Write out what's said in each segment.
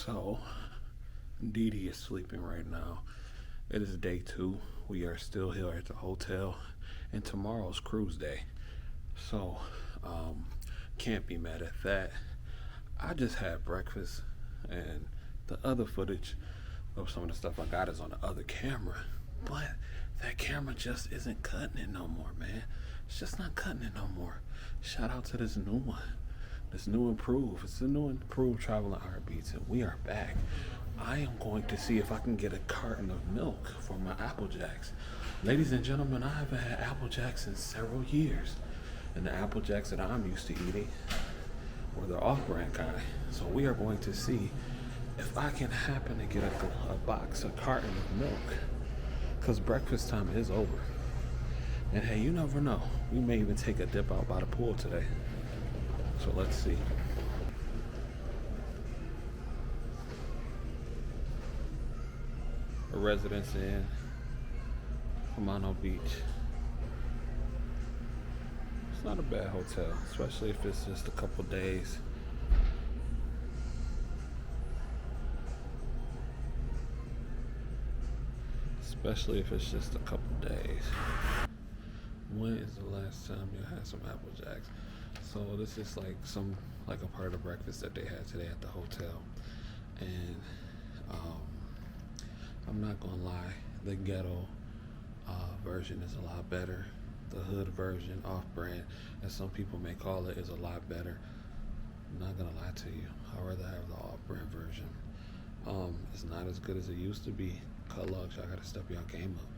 So, Dee is sleeping right now. It is day 2. We are still here at the hotel, and tomorrow's cruise day. So, can't be mad at that. I just had breakfast, and the other footage of some of the stuff I got is on the other camera. But that camera just isn't cutting it no more, man. It's just not cutting it no more. Shout out to this new one. This new improved. It's the new improved Traveling Heartbeats, and we are back. I am going to see if I can get a carton of milk for my Apple Jacks. Ladies and gentlemen, I haven't had Apple Jacks in several years. And the Apple Jacks that I'm used to eating were the off-brand kind. So we are going to see if I can happen to get a carton of milk. Because breakfast time is over. And hey, you never know. We may even take a dip out by the pool today. So let's see. A Residence Inn, Camano Beach. It's not a bad hotel, especially if it's just a couple days. Especially if it's just a couple days. When is the last time you had some Apple Jacks? So this is like a part of the breakfast that they had today at the hotel. And I'm not gonna lie, the ghetto version is a lot better. The hood version, off-brand, as some people may call it, is a lot better. I'm not gonna lie to you. I'd rather have the off-brand version. It's not as good as it used to be. Cut logs, y'all gotta step your game up.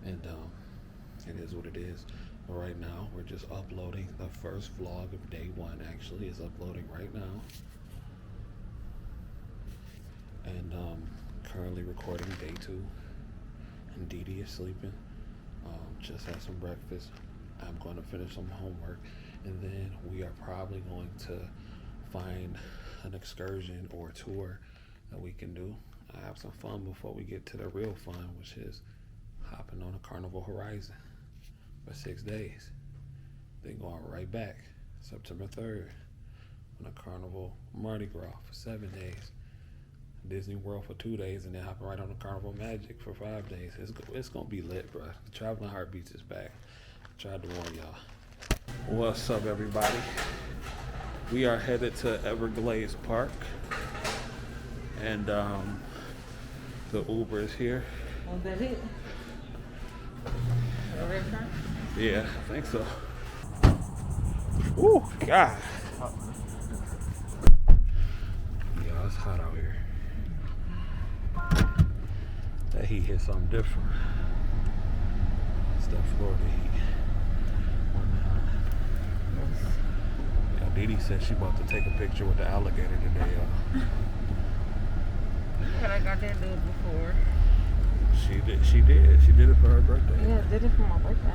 And it is what it is. But right now, we're just uploading the first vlog of day 1. Actually, is uploading right now. And currently recording day 2. And Dee is sleeping. Just had some breakfast. I'm going to finish some homework, and then we are probably going to find an excursion or tour that we can do. I have some fun before we get to the real fun, which is hopping on a Carnival Horizon for 6 days. Then going right back September 3rd on a Carnival Mardi Gras for 7 days. Disney World for 2 days, and then hopping right on the Carnival Magic for 5 days. It's gonna be lit, bro. The Traveling Heartbeats is back. I tried to warn y'all. What's up, everybody? We are headed to Everglades Park, and the Uber is here. Was that it? Yeah, I think so. Ooh, God. Yeah, it's hot out here. That heat hit something different. It's that Florida heat. Yeah, Dee said she about to take a picture with the alligator today, y'all. But I got that dude before. She did. She did it for her birthday. Yeah, I did it for my birthday.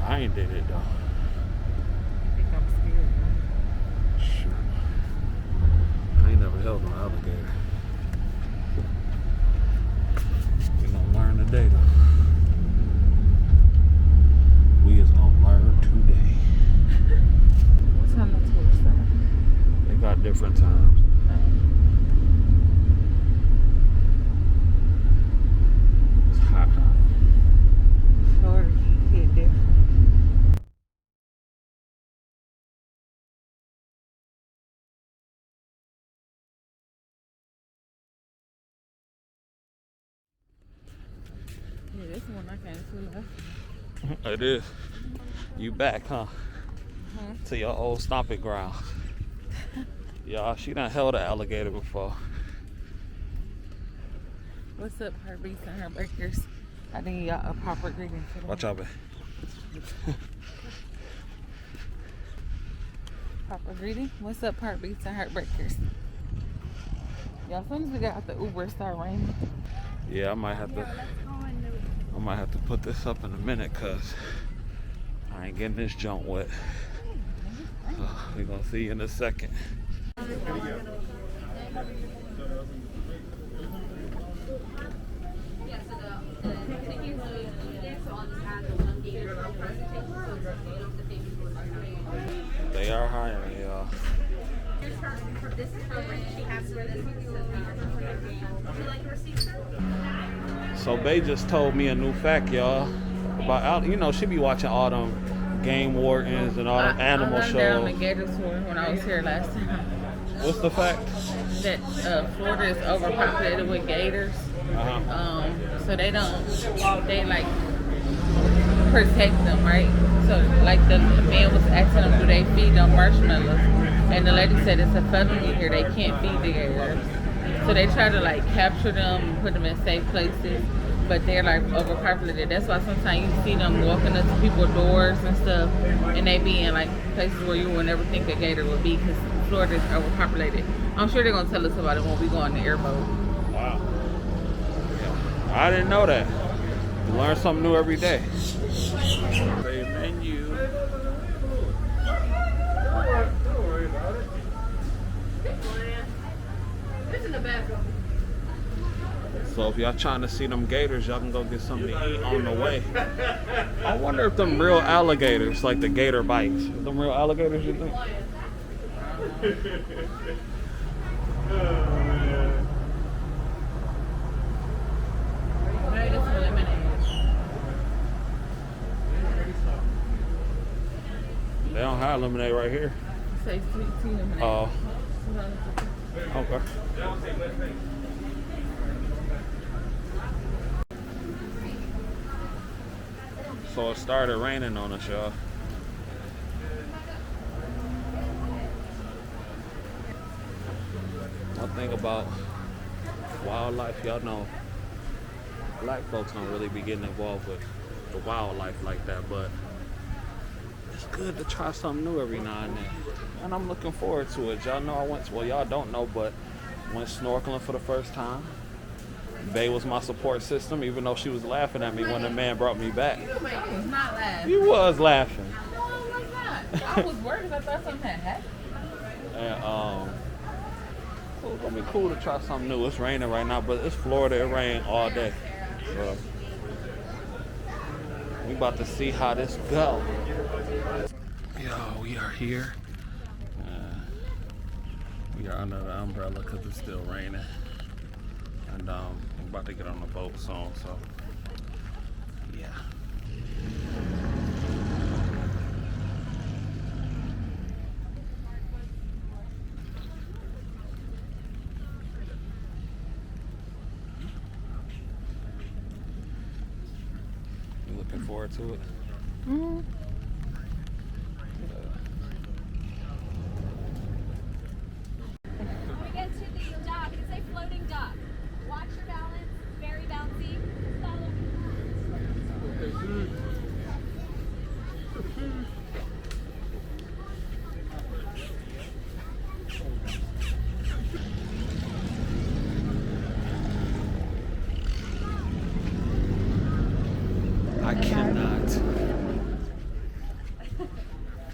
I ain't did it though. I think I'm scared, man. Shoot. I ain't never held no alligator. We gonna learn today though. We is gonna learn today. What time the tour start? They got different times. It's hot. Florida heat hit different. Yeah, this one I can't see. It is. You back, huh? To your old stomping ground. Y'all, she done held an alligator before. What's up, Heartbeats and Heartbreakers? I think y'all a proper greeting today. Watch out, babe. Proper greeting? What's up, Heartbeats and Heartbreakers? Y'all, as soon as we got out the Uber, it started raining. Yeah, I might have to put this up in a minute, cause I ain't getting this junk wet. We're gonna see you in a second. They are hiring, y'all. So Bay just told me a new fact, y'all. About she be watching all them game wardens and all them animal I went down the shows. Gator tour when I was here last time. What's the fact? That Florida is overpopulated with gators. So they like protect them, right? So like the man was asking them, do they feed them marshmallows? And the lady said it's a felony here, they can't feed the gators. So they try to like capture them and put them in safe places, but they're like overpopulated. That's why sometimes you see them walking up to people's doors and stuff, and they be in like places where you would never think a gator would be, because Florida is overpopulated. I'm sure they're gonna tell us about it when we go on the airboat. Wow. I didn't know that. You learn something new every day. Great menu. So if y'all trying to see them gators, y'all can go get something to eat on the way. I wonder if them real alligators, like the gator bites, is them real alligators, you think? They don't have lemonade right here. Say sweet tea lemonade. Oh. Okay. So it started raining on us, y'all. One thing about wildlife, y'all know, black folks don't really be getting involved with the wildlife like that, but it's good to try something new every now and then. And I'm looking forward to it. Y'all know y'all don't know, but went snorkeling for the first time. Bay was my support system, even though she was laughing at me when the man brought me back. I was not laughing. You was laughing. No, I was not. I was worried because I thought something had happened. And so it's gonna be cool to try something new. It's raining right now, but it's Florida. It rained all day. So we about to see how this go. Yo, we are here. We are under the umbrella because it's still raining. And we're about to get on the boat soon, so yeah. You looking forward to it? Mm-hmm.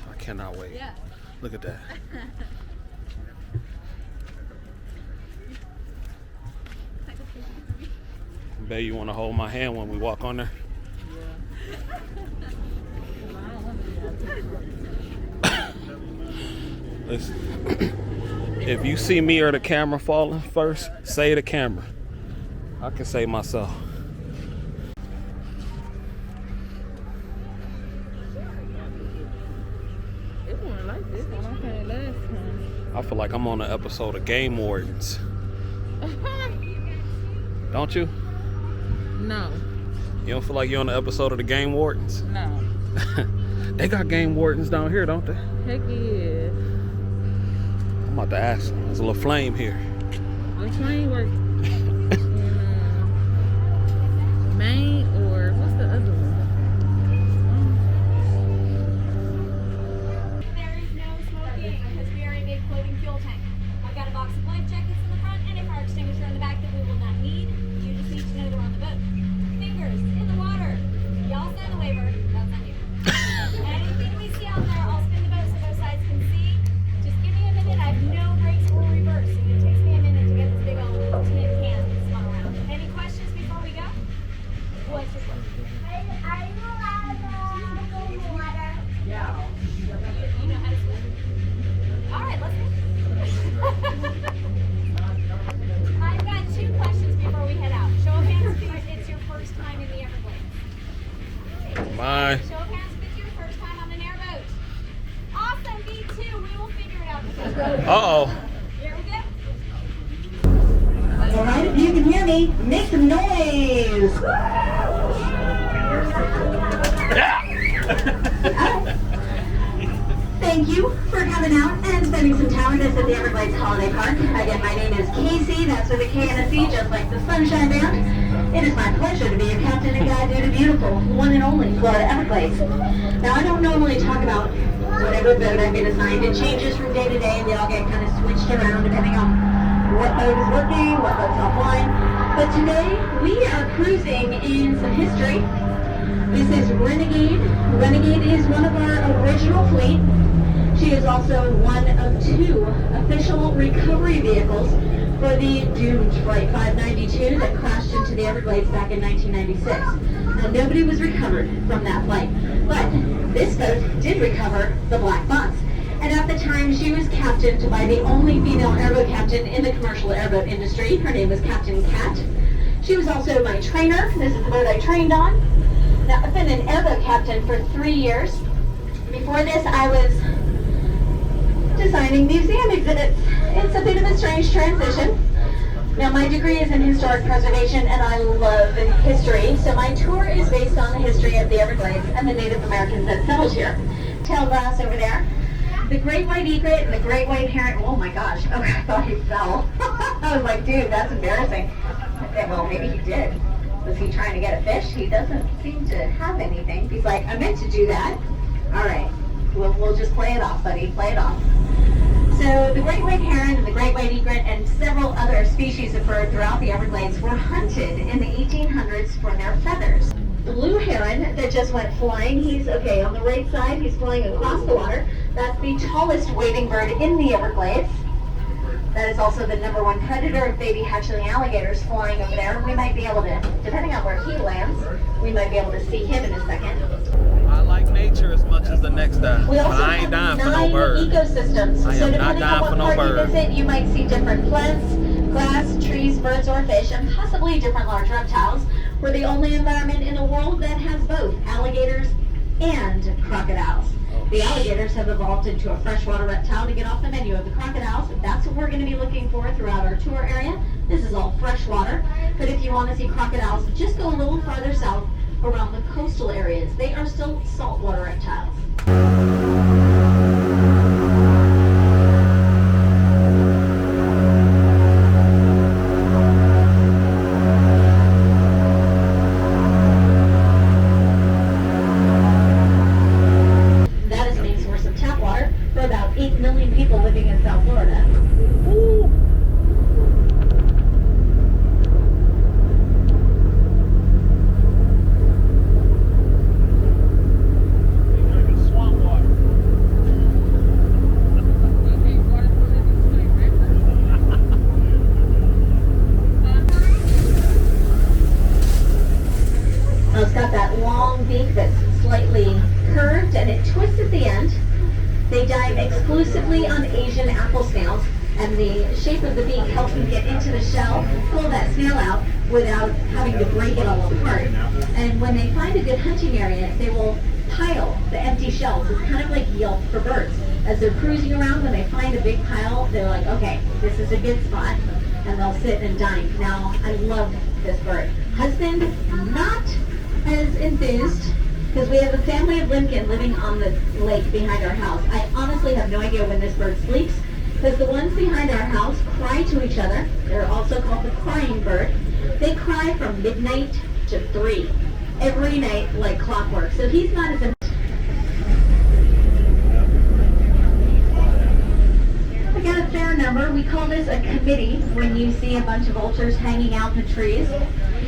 I cannot wait. Yeah. Look at that. Babe, you want to hold my hand when we walk on there? Yeah. Listen, if you see me or the camera falling first, say the camera. I can save myself. I feel like I'm on an episode of Game Wardens. Don't you? No. You don't feel like you're on an episode of the Game Wardens? No. They got Game Wardens down here, don't they? Heck yeah. I'm about to ask them. There's a little flame here. The flame work in Maine, or what's the other one? Alright, if you can hear me, make some noise! Thank you for coming out and spending some time with us at the Everglades Holiday Park. Again, my name is Casey, that's with a K and a C, just like the Sunshine Band. It is my pleasure to be your captain and guide through the beautiful, one and only Florida Everglades. Now, I don't normally talk about whatever boat I've been assigned. It changes from day to day, and they all get kind of switched around depending on what boat is working, what boat's offline. But today, we are cruising in some history. This is Renegade. Renegade is one of our original fleet. She is also one of 2 official recovery vehicles for the doomed Flight 592 that crashed into the Everglades back in 1996. Now, nobody was recovered from that flight, but this boat did recover the Black Box. And at the time, she was captained by the only female airboat captain in the commercial airboat industry. Her name was Captain Cat. She was also my trainer. This is the boat I trained on. Now, I've been an airboat captain for 3 years. Before this, I was designing museum exhibits. It's a bit of a strange transition. Now, my degree is in historic preservation, and I love history, so my tour is based on the history of the Everglades and the Native Americans that settled here. Tail glass over there. The great white egret and the great white heron. Oh my gosh. Oh, I thought he fell. I was like, dude, that's embarrassing. Well, maybe he did. Was he trying to get a fish? He doesn't seem to have anything. He's like, I meant to do that. All right. We'll just play it off, buddy. Play it off. So the great white heron and the great white egret and several other species of bird throughout the Everglades were hunted in the 1800s for their feathers. Blue heron that just went flying, he's okay on the right side, he's flying across the water. That's the tallest wading bird in the Everglades. That is also the #1 predator of baby hatchling alligators flying over there. We might be able to, depending on where he lands, we might be able to see him in a second. I like nature as much as the next guy. We also I ain't have dying for 9 no bird. ecosystems. I So am not depending dying on for no what part bird. you visit, you might see different plants, grass, trees, birds, or fish, and possibly different large reptiles. We're the only environment in the world that has both alligators and crocodiles. The alligators have evolved into a freshwater reptile to get off the menu of the crocodiles. That's what we're going to be looking for throughout our tour area. This is all freshwater. But if you want to see crocodiles, just go a little farther south around the coastal areas. They are still saltwater reptiles. That is the main source of tap water for about 8 million people living in South Florida. Woo. Now it's got that long beak that's slightly curved and it twists at the end. They dive exclusively on Asian apple snails, and the shape of the beak helps them get into the shell, pull that snail out without having to break it all apart. And when they find a good hunting area, they will pile the empty shells. It's kind of like Yelp for birds. As they're cruising around, when they find a big pile, they're like, okay, this is a good spot, and they'll sit and dine. Now, I love this bird. Husband, not as enthused, because we have a family of Lincoln living on the lake behind our house. I honestly have no idea when this bird sleeps, because the ones behind our house cry to each other. They're also called the crying bird. They cry from midnight to 3 every night like clockwork. So he's not as we got a fair number. We call this a committee when you see a bunch of vultures hanging out in the trees.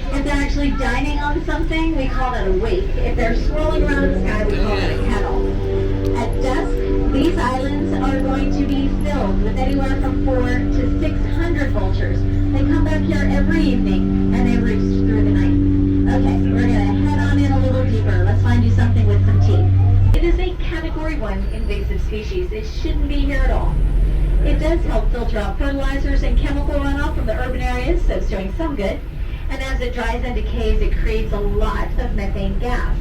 If they're actually dining on something, we call that a wake. If they're swirling around in the sky, we call that a kettle. At dusk, these islands are going to be filled with anywhere from 400 to 600 vultures. They come back here every evening, and they roost through the night. Okay, we're going to head on in a little deeper. Let's find you something with some teeth. It is a Category 1 invasive species. It shouldn't be here at all. It does help filter out fertilizers and chemical runoff from the urban areas, so it's doing some good. And as it dries and decays, it creates a lot of methane gas.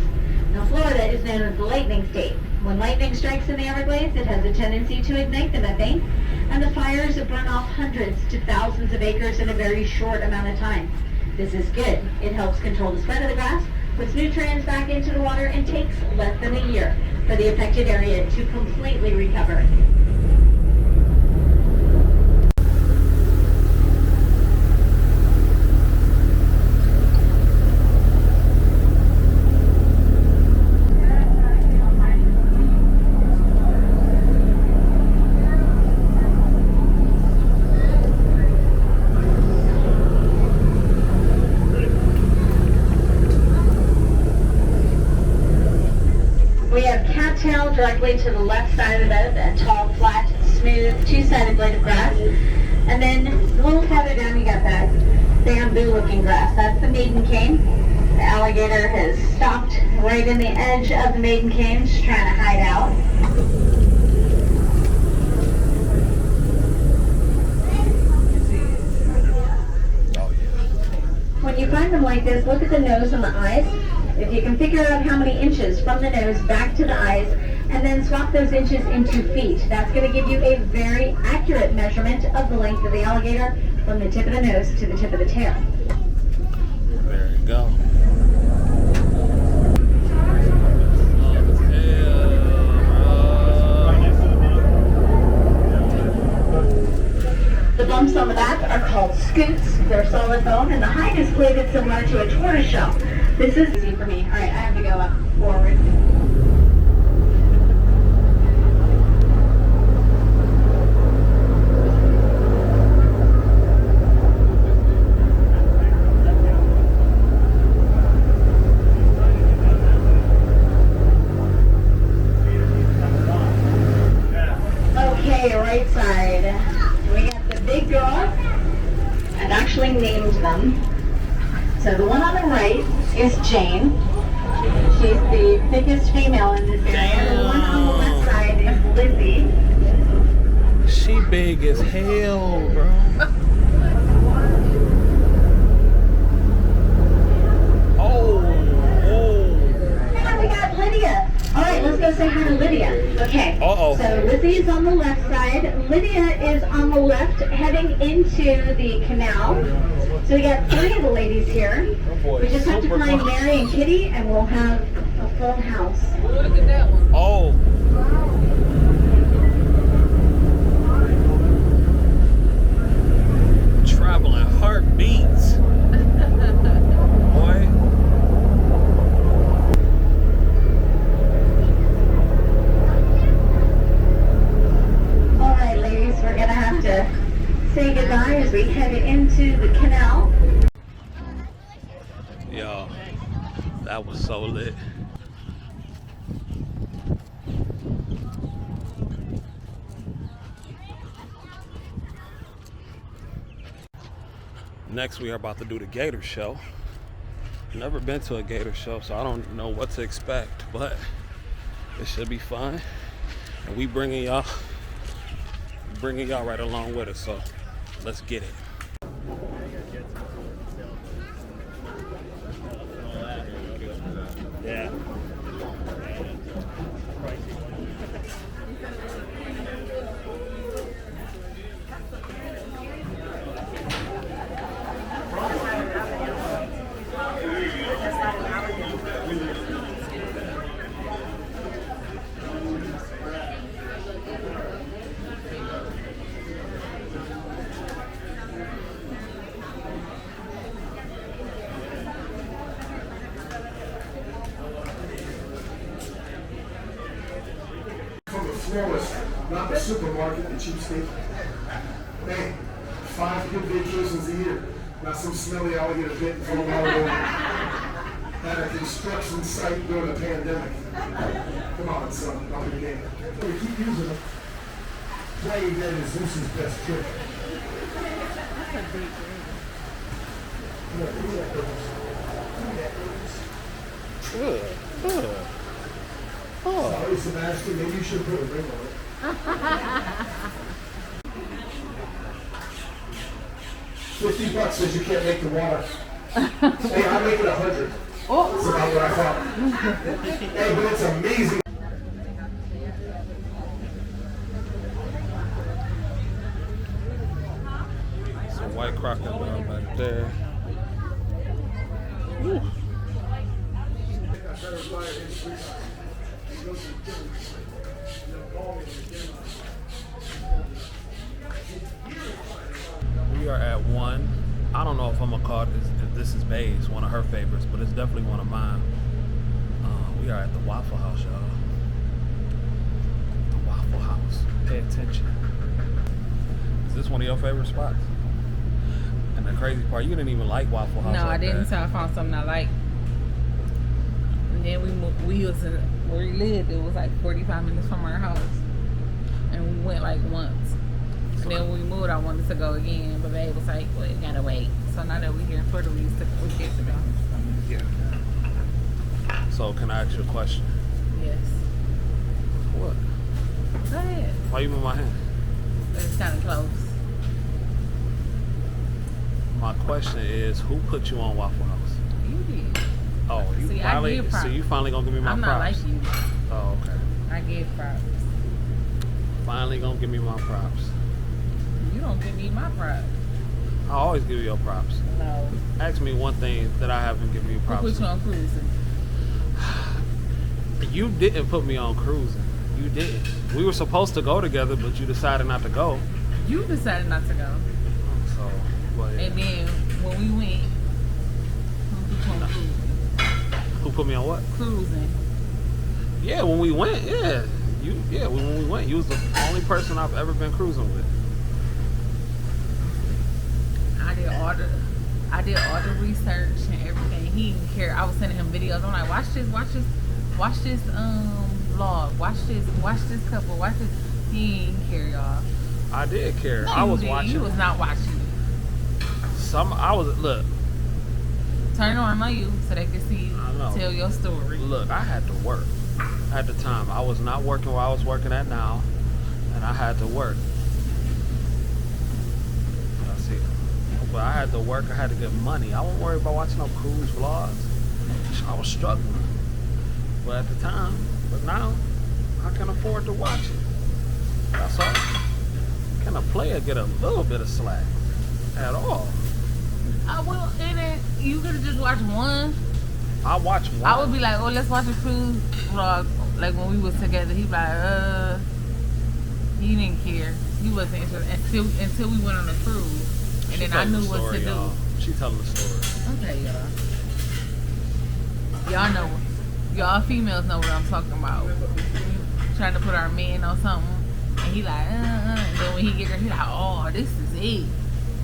Now, Florida is known as the lightning state. When lightning strikes in the Everglades, it has a tendency to ignite the methane. and the fires burn off hundreds to thousands of acres in a very short amount of time. This is good. It helps control the spread of the grass, puts nutrients back into the water, and takes less than a year for the affected area to completely recover. Directly to the left side of the boat, a tall, flat, smooth, two-sided blade of grass. And then a little farther down you got that bamboo-looking grass. That's the maiden cane. The alligator has stopped right in the edge of the maiden cane, just trying to hide out. When you find them like this, look at the nose and the eyes. If you can figure out how many inches from the nose back to the eyes, and then swap those inches into feet, that's going to give you a very accurate measurement of the length of the alligator from the tip of the nose to the tip of the tail. There you go. The bumps on the back are called scoots. They're solid bone, and the hide is plated similar to a tortoiseshell. This is easy for me. All right, I have to go up forward. Okay, right side. We got the big girl. I've actually named them. So the one on the right is Jane. She's the biggest female in this area. The one on the left side is Lizzie. She big as hell, bro. And we got Lydia. All right, let's go say hi to Lydia. Okay. Uh-oh. So Lizzie's on the left side. Lydia is on the left, heading into the canal. So we got 3 of the ladies here. We just have to find Mary and Kitty, and we'll have a full house. Look at that one. Oh. Traveling heartbeats. Boy. All right, ladies, we're going to have to say goodbye as we head into the canal. Yo, that was so lit. Next, we are about to do the Gator show. Never been to a Gator show, so I don't know what to expect, but it should be fun. And we bringing y'all right along with us, so let's get it. Yeah. Not the supermarket, the cheapskate. Hey, 5 good vacations a year. Not some smelly alligator pit in Fort Lauderdale. At a construction site during a pandemic. Come on, son, not your game. We keep using them. Playing dead is Zeus's best trick. Sorry, Sebastian, maybe you should put a ring on it. $50 says you can't make the water. Hey, I'll make it 100. Oh. That's about what I thought. Hey, but it's amazing. The white crocodile back there. Woo. We are at one. I don't know if I'm gonna call this. If this is Bay's, one of her favorites, but it's definitely one of mine. We are at the Waffle House, y'all. The Waffle House. Pay attention. Is this one of your favorite spots? And the crazy part, you didn't even like Waffle House. No, like I didn't. that. So I found something I liked. And then we moved. We was in where we lived. It was like 45 minutes from our house, and we went like once. And then when we moved, I wanted to go again, but babe was like, "Well, you gotta wait." So now that we're here in Florida, we get to go. Yeah. So can I ask you a question? Yes. What? Go ahead. Why you move my hand? It's kind of close. My question is, who put you on Waffle House? You did. Oh, you See, I finally. give So props. you finally gonna give me my I'm not props? like you. Oh, okay. I give props. Finally gonna give me my props. You don't give me my props. I always give you your props. No. Ask me one thing that I haven't given you Who props. put you on cruising? You didn't put me on cruising. You didn't. We were supposed to go together, but you decided not to go. You decided not to go. So, well, yeah. And then when we went, who put you on cruising? Who put me on what? Cruising. Yeah, when we went, yeah. When we went, you was the only person I've ever been cruising with. I did all the research and everything. He didn't care. I was sending him videos. I'm like, watch this vlog. Watch this couple. Watch this. He didn't care, y'all. I did care. No, I was you didn't. watching. You was not watching. Look, Turn on you so they can see you I know. tell your story. Look, I had to work at the time. I was not working where I was working at now, and I had to work. I see. But I had to work. I had to get money. I wasn't worried about watching no cruise vlogs. I was struggling. But at the time, but now, I can afford to watch it. That's all. Can a player get a little bit of slack at all? Well, and then you could have just watched one. I watch one. I would be like, oh, let's watch a cruise vlog. Like when we was together, he'd be like, he didn't care. He wasn't interested until we went on a cruise. And then I knew what to do. She telling the story. Okay, y'all. Y'all know. Y'all females know what I'm talking about. Trying to put our man on something. And he like, And then when he get there, he like, oh, this is it.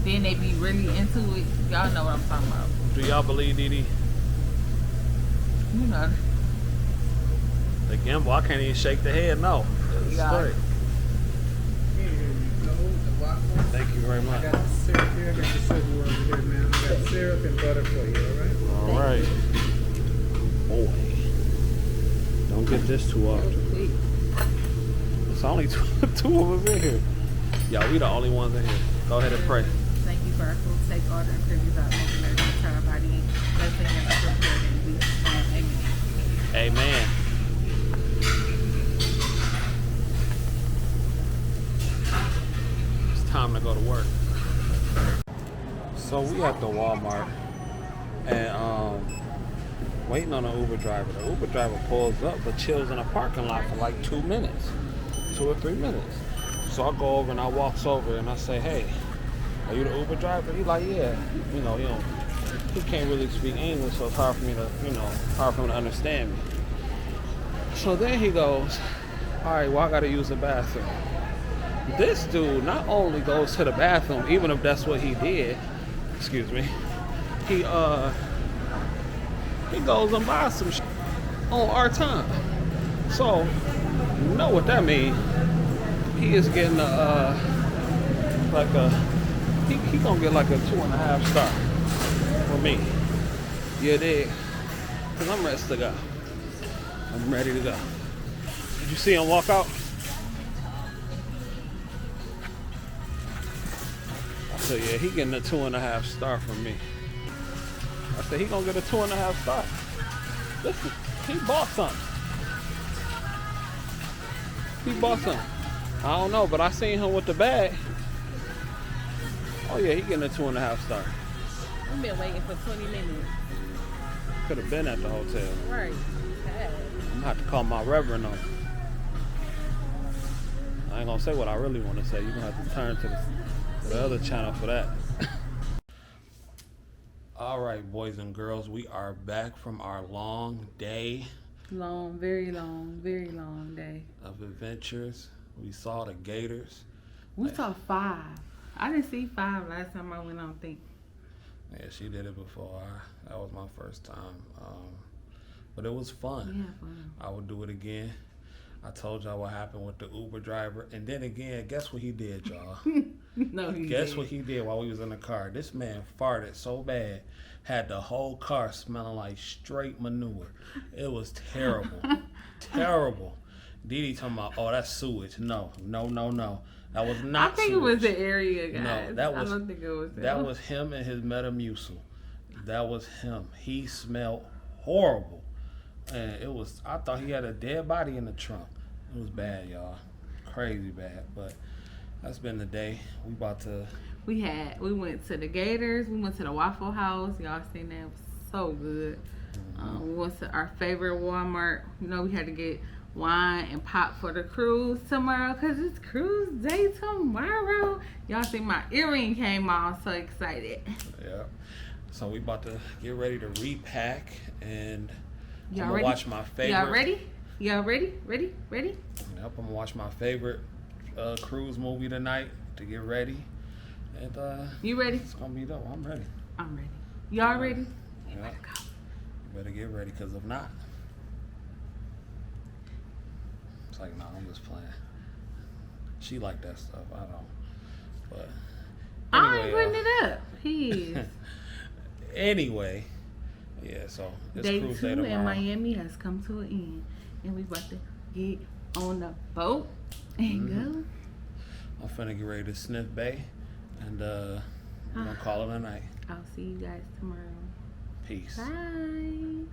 Then they be really into it. Y'all know what I'm talking about. Do y'all believe Dee Dee? You know. The gimbal, I can't even shake the head, no. It's Yeah. straight. Thank you very much. I got the syrup here, I got the silverware over here, man. I got syrup and butter for you, All right. Boy. Don't get this too often. It's only two of us in here. Y'all, we the only ones in here. Go ahead and pray. Thank you for our food. Take order and privilege out making every entire body. Blessing and upper prayer in Jesus' name. Amen. Amen. It's time to go to work. So we at the Walmart and waiting on an Uber driver. The Uber driver pulls up but chills in a parking lot for like 2 minutes, 2 or 3 minutes. So I go over and I walks over and I say, hey, are you the Uber driver? He like, yeah. You know, he can't really speak English, so it's hard for me to, hard for him to understand me. So then he goes, all right, well, I gotta use the bathroom. This dude not only goes to the bathroom, even if that's what he did, excuse me, he goes and buys some shit on our time. So, you know what that means? He is getting he gonna get like a 2.5 star for me. You dig? Cause I'm ready to go. I'm ready to go. Did you see him walk out? I said, yeah, he getting a 2.5 star from me. I said, he gonna get a 2.5 star. Listen, he bought something. He bought something. I don't know, but I seen him with the bag. Oh yeah, he getting a 2.5 star. We've been waiting for 20 minutes. Could have been at the hotel. Right. I'm gonna have to call my reverend on. I ain't gonna say what I really want to say. You're gonna have to turn to the other channel for that. All right, boys and girls, we are back from our long day Long, very long day. of adventures. We saw the Gators. We saw 5. I didn't see 5 last time I went on think. Yeah, she did it before. That was my first time. But it was fun. Yeah, fun. I would do it again. I told y'all what happened with the Uber driver. And then again, guess what he did, y'all? No, he Guess did. what he did while we was in the car? This man farted so bad, had the whole car smelling like straight manure. It was terrible. Terrible. Dee Dee talking about, oh, that's sewage. No. That was not I think sewage. it was the area, guys. No, that was I don't think it was that was him and his Metamucil. That was him. He smelled horrible. And it was, I thought he had a dead body in the trunk. It was bad, y'all. Crazy bad. But that's been the day. We went to the Gators. We went to the Waffle House. Y'all seen that? It was so good. We went to our favorite Walmart. You know, we had to get wine and pop for the cruise tomorrow because it's cruise day tomorrow. Y'all see my earring came off. So excited. Yeah. So we about to get ready to repack and Y'all I'm gonna ready? watch my favorite. Y'all ready? Y'all ready? Ready? Yep, I'm gonna watch my favorite cruise movie tonight to get ready. And You ready? it's gonna be dope. I'm ready. I'm ready. Y'all ready? Yeah. Let's go. You better get ready, because if not, it's like, nah, I'm just playing. She like that stuff. I don't. But I ain't anyway, putting it up. He is. anyway, yeah, so it's Day cruise 2 day in tomorrow. Miami has come to an end. And we about to get on the boat and go. I'm finna get ready to sniff Bay, and we're gonna call it a night. I'll see you guys tomorrow. Peace. Bye.